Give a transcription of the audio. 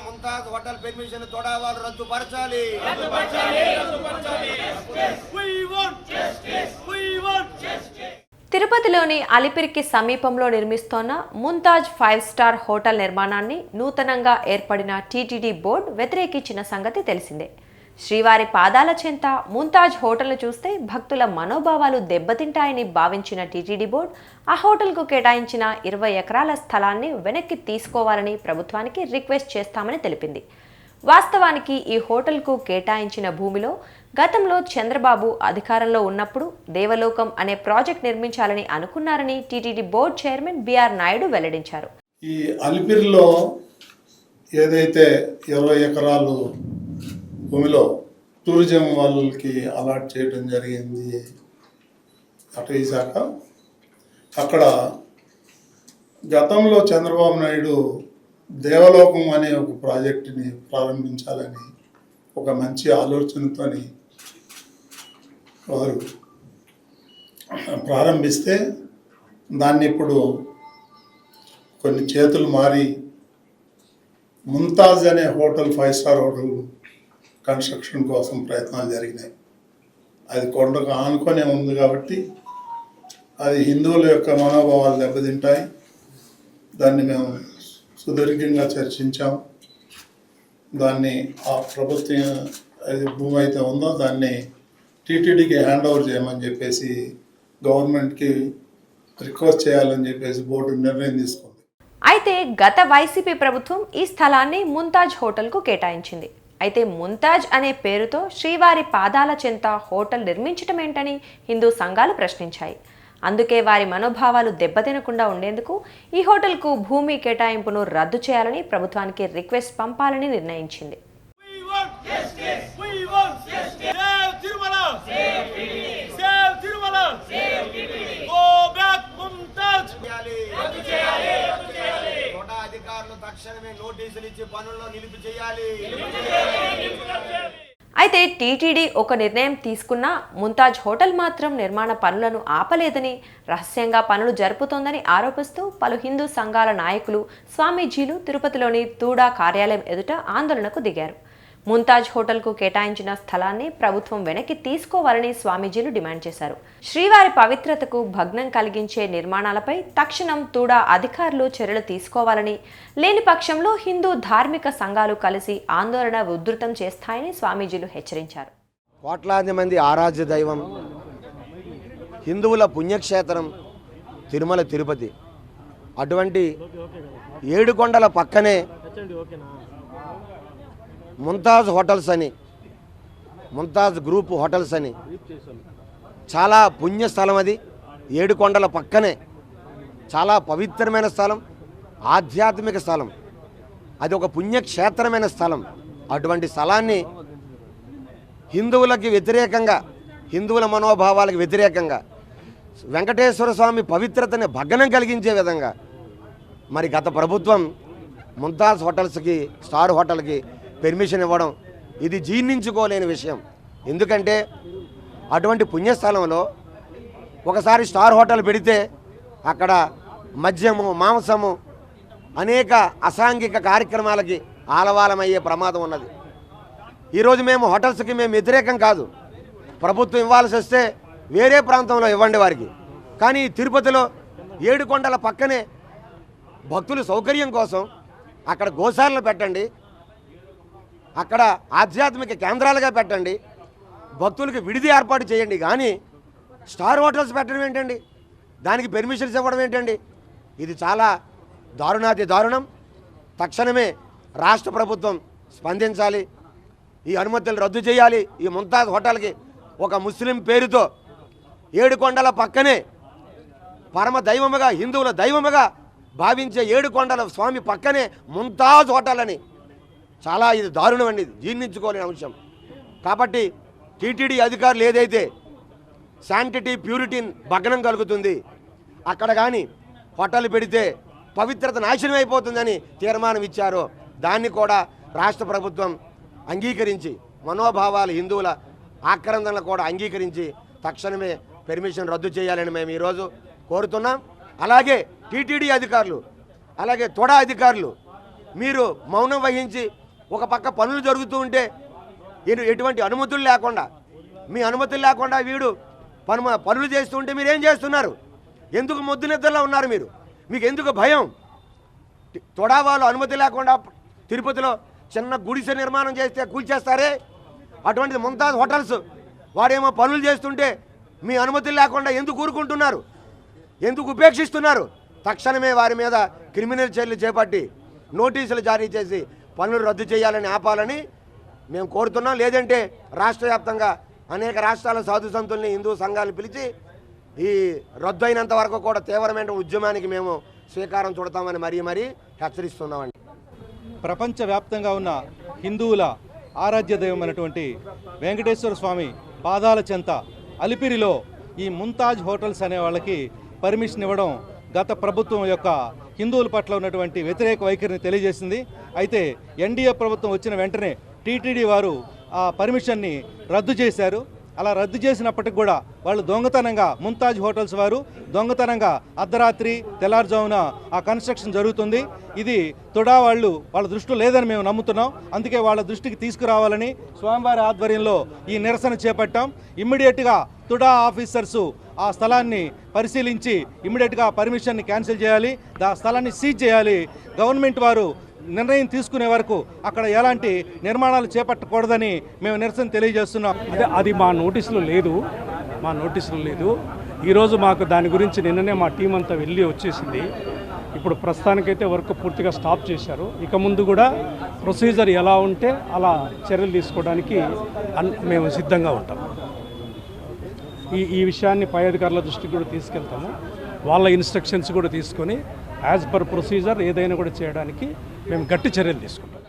Mumtaz hotel permission తొడవాళ్ళు రద్దుపరచాలి. తిరుపతిలోని అలిపిరికి సమీపంలో నిర్మిస్తోన్న ముంతాజ్ 5 స్టార్ హోటల్ నిర్మాణాన్ని నూతనంగా ఏర్పడిన టీటీడీ బోర్డు వ్యతిరేకించిన సంగతి తెలిసిందే. శ్రీవారి పాదాల చెంత ముంతాజ్ హోటల్ను చూస్తే భక్తుల మనోభావాలు దెబ్బతింటాయని భావించిన టీటీడీ బోర్డు ఆ హోటల్కు కేటాయించిన 20 ఎకరాల స్థలాన్ని వెనక్కి తీసుకోవాలని ప్రభుత్వానికి రిక్వెస్ట్ చేస్తామని తెలిపింది. వాస్తవానికి ఈ హోటల్కు కేటాయించిన భూమిలో గతంలో చంద్రబాబు అధికారంలో ఉన్నప్పుడు దేవలోకం అనే ప్రాజెక్ట్ నిర్మించాలని అనుకున్నారని TTD board chairman BR Naidu వెల్లడించారు. ఈ అలిపిరిలో ఏదైతే 20 ఎకరాలు భూమిలో టూరిజం వాళ్ళకి అలాట్ చేయడం జరిగింది అటవీ శాఖ, అక్కడ గతంలో చంద్రబాబు నాయుడు దేవలోకం అనే ఒక ప్రాజెక్టుని ప్రారంభించాలని ఒక మంచి ఆలోచనతో వారు ప్రారంభిస్తే దాన్ని ఇప్పుడు కొన్ని చేతులు మారి ముంతాజ్ అనే హోటల్ 5 స్టార్ హోటల్ కన్స్ట్రక్షన్ కోసం ప్రయత్నాలు జరిగినాయి. అది కొండకు ఆనుకొనే ఉంది కాబట్టి అది హిందువుల యొక్క మనోభావాలు దెబ్బతింటాయి. దాన్ని మేము సుదీర్ఘంగా చర్చించాం. దాన్ని ఆ ప్రభుత్వం అది భూమి అయితే ఉందో దాన్ని టీటీడీకి హ్యాండ్ ఓవర్ చేయమని చెప్పేసి గవర్నమెంట్కి రిక్వెస్ట్ చేయాలని చెప్పేసి బోర్డు నిర్ణయం తీసుకుంది. అయితే గత వైసీపీ ప్రభుత్వం ఈ స్థలాన్ని ముంతాజ్ హోటల్కు కేటాయించింది. అయితే ముంతాజ్ అనే పేరుతో శ్రీవారి పాదాల చెంత హోటల్ నిర్మించటం ఏంటని హిందూ సంఘాలు ప్రశ్నించాయి. అందుకే వారి మనోభావాలు దెబ్బతినకుండా ఉండేందుకు ఈ హోటల్కు భూమి కేటాయింపును రద్దు చేయాలని ప్రభుత్వానికి రిక్వెస్ట్ పంపాలని నిర్ణయించింది. అయితే టీటీడీ ఒక నిర్ణయం తీసుకున్నా ముంతాజ్ హోటల్ మాత్రం నిర్మాణ పనులను ఆపలేదని, రహస్యంగా పనులు జరుపుతోందని ఆరోపిస్తూ పలు హిందూ సంఘాల నాయకులు, స్వామీజీలు తిరుపతిలోని తూడా కార్యాలయం ఎదుట ఆందోళనకు దిగారు. ముంతాజ్ హోటల్కు కేటాయించిన స్థలాన్ని ప్రభుత్వం వెనక్కి తీసుకోవాలని స్వామీజీలు డిమాండ్ చేశారు. శ్రీవారి పవిత్రతకు భగ్నం కలిగించే నిర్మాణాలపై తక్షణం తూడా అధికారులు చర్యలు తీసుకోవాలని, లేని పక్షంలో హిందూ ధార్మిక సంఘాలు కలిసి ఆందోళన ఉధృతం చేస్తాయని స్వామీజీలు హెచ్చరించారు. కోట్లాది మంది ఆరాధ్య దైవం, హిందువుల పుణ్యక్షేత్రం తిరుమల తిరుపతి. అటువంటి ఏడుకొండల పక్కనే ముంతాజ్ హోటల్స్ అని, ముంతాజ్ గ్రూప్ హోటల్స్ అని చాలా పుణ్యస్థలం. అది ఏడుకొండల పక్కనే చాలా పవిత్రమైన స్థలం, ఆధ్యాత్మిక స్థలం. అది ఒక పుణ్యక్షేత్రమైన స్థలం. అటువంటి స్థలాన్ని హిందువులకి వ్యతిరేకంగా, హిందువుల మనోభావాలకు వ్యతిరేకంగా, వెంకటేశ్వర స్వామి పవిత్రతని భగ్నం కలిగించే విధంగా మరి గత ప్రభుత్వం ముంతాజ్ హోటల్స్కి, స్టార్ హోటల్కి పెర్మిషన్ ఇవ్వడం ఇది జీర్ణించుకోలేని విషయం. ఎందుకంటే అటువంటి పుణ్యస్థలంలో ఒకసారి స్టార్ హోటల్ పెడితే అక్కడ మద్యము, మాంసము, అనేక అసాంఘిక కార్యక్రమాలకి ఆలవాలమయ్యే ప్రమాదం ఉన్నది. ఈరోజు మేము హోటల్స్కి మేము వ్యతిరేకం కాదు. ప్రభుత్వం ఇవ్వాల్సి వస్తే వేరే ప్రాంతంలో ఇవ్వండి వారికి. కానీ తిరుపతిలో ఏడుకొండల పక్కనే భక్తుల సౌకర్యం కోసం అక్కడ గోశాలను పెట్టండి, అక్కడ ఆధ్యాత్మిక కేంద్రాలుగా పెట్టండి, భక్తులకి విడిది ఏర్పాటు చేయండి. కానీ స్టార్ హోటల్స్ పెట్టడం ఏంటండి, దానికి పెర్మిషన్స్ ఇవ్వడం ఏంటండి? ఇది చాలా దారుణాతి దారుణం. తక్షణమే రాష్ట్ర ప్రభుత్వం స్పందించాలి, ఈ అనుమతులు రద్దు చేయాలి. ఈ ముంతాజ్ హోటల్కి ఒక ముస్లిం పేరుతో ఏడుకొండల పక్కనే పరమ దైవముగా, హిందువుల దైవముగా భావించే ఏడుకొండల స్వామి పక్కనే ముంతాజ్ హోటల్ అని చాలా ఇది దారుణం అండి, జీర్ణించుకోలేని అంశం. కాబట్టి టీటీడీ అధికారులు ఏదైతే శాంటిటీ, ప్యూరిటీని భగ్నం కలుగుతుంది, అక్కడ కానీ హోటల్ పెడితే పవిత్రత నాశనం అయిపోతుందని తీర్మానం ఇచ్చారో దాన్ని కూడా రాష్ట్ర ప్రభుత్వం అంగీకరించి, మనోభావాలు హిందువుల ఆక్రందనలు కూడా అంగీకరించి తక్షణమే పెర్మిషన్ రద్దు చేయాలని మేము ఈరోజు కోరుతున్నాం. అలాగే టీటీడీ అధికారులు అలాగే తొడా అధికారులు మీరు మౌనం వహించి ఒక పక్క పనులు జరుగుతూ ఉంటే ఎటువంటి అనుమతులు లేకుండా మీ అనుమతులు లేకుండా వీడు పనులు చేస్తూ ఉంటే మీరు ఏం చేస్తున్నారు? ఎందుకు మొద్దు నిద్రలో ఉన్నారు మీరు? మీకు ఎందుకు భయం? తొడా వాళ్ళు అనుమతి లేకుండా తిరుపతిలో చిన్న గుడిసె నిర్మాణం చేస్తే కూల్చేస్తారే, అటువంటిది ముంతాజ్ హోటల్స్ వాడేమో పనులు చేస్తుంటే మీ అనుమతులు లేకుండా ఎందుకు ఊరుకుంటున్నారు? ఎందుకు ఉపేక్షిస్తున్నారు? తక్షణమే వారి మీద క్రిమినల్ చర్యలు చేపట్టి నోటీసులు జారీ చేసి పనులు రద్దు చేయాలని ఆపాలని మేము కోరుతున్నాం. లేదంటే రాష్ట్ర వ్యాప్తంగా అనేక రాష్ట్రాల సాధు సంతుల్ని హిందూ సంఘాలు పిలిచి ఈ రద్దు అయినంత వరకు కూడా తీవ్రమైన ఉద్యమానికి మేము శ్రీకారం చుడతామని మరీ హెచ్చరిస్తున్నామండి. ప్రపంచవ్యాప్తంగా ఉన్న హిందువుల ఆరాధ్య దైవమైనటువంటి వెంకటేశ్వర స్వామి పాదాల చెంత అలిపిరిలో ఈ ముంతాజ్ హోటల్స్ అనే వాళ్ళకి పర్మిషన్ ఇవ్వడం గత ప్రభుత్వం యొక్క హిందువుల పట్ల ఉన్నటువంటి వ్యతిరేక వైఖరిని తెలియజేసింది. అయితే ఎన్డీఏ ప్రభుత్వం వచ్చిన వెంటనే టీటీడీ వారు ఆ పర్మిషన్ని రద్దు చేశారు. అలా రద్దు చేసినప్పటికి కూడా వాళ్ళు దొంగతనంగా ముంతాజ్ హోటల్స్ వారు దొంగతనంగా అర్ధరాత్రి తెల్లారుజామున ఆ కన్స్ట్రక్షన్ జరుగుతుంది. ఇది తొడా వాళ్ళ దృష్టిలో లేదని మేము నమ్ముతున్నాం. అందుకే వాళ్ళ దృష్టికి తీసుకురావాలని స్వామివారి ఆధ్వర్యంలో ఈ నిరసన చేపట్టాం. ఇమ్మీడియట్గా తుడా ఆఫీసర్సు ఆ స్థలాన్ని పరిశీలించి ఇమ్మీడియట్గా పర్మిషన్ని క్యాన్సిల్ చేయాలి, ఆ స్థలాన్ని సీజ్ చేయాలి. గవర్నమెంట్ వారు నిర్ణయం తీసుకునే వరకు అక్కడ ఎలాంటి నిర్మాణాలు చేపట్టకూడదని మేము నిరసన తెలియజేస్తున్నాం. అది మా నోటీసులో లేదు. ఈరోజు మాకు దాని గురించి నిన్ననే మా టీం అంతా వెళ్ళి వచ్చేసింది. ఇప్పుడు ప్రస్తుతానికైతే వర్క్ పూర్తిగా స్టాప్ చేశారు. ఇక ముందు కూడా ప్రొసీజర్ ఎలా ఉంటే అలా చర్యలు తీసుకోవడానికి మేము సిద్ధంగా ఉంటాం. ఈ విషయాన్ని పై అధికారుల దృష్టికి కూడా తీసుకెళ్తాము. వాళ్ళ ఇన్స్ట్రక్షన్స్ కూడా తీసుకొని యాజ్ పర్ ప్రొసీజర్ ఏదైనా కూడా చేయడానికి మేము గట్టి చర్యలు తీసుకుంటాం.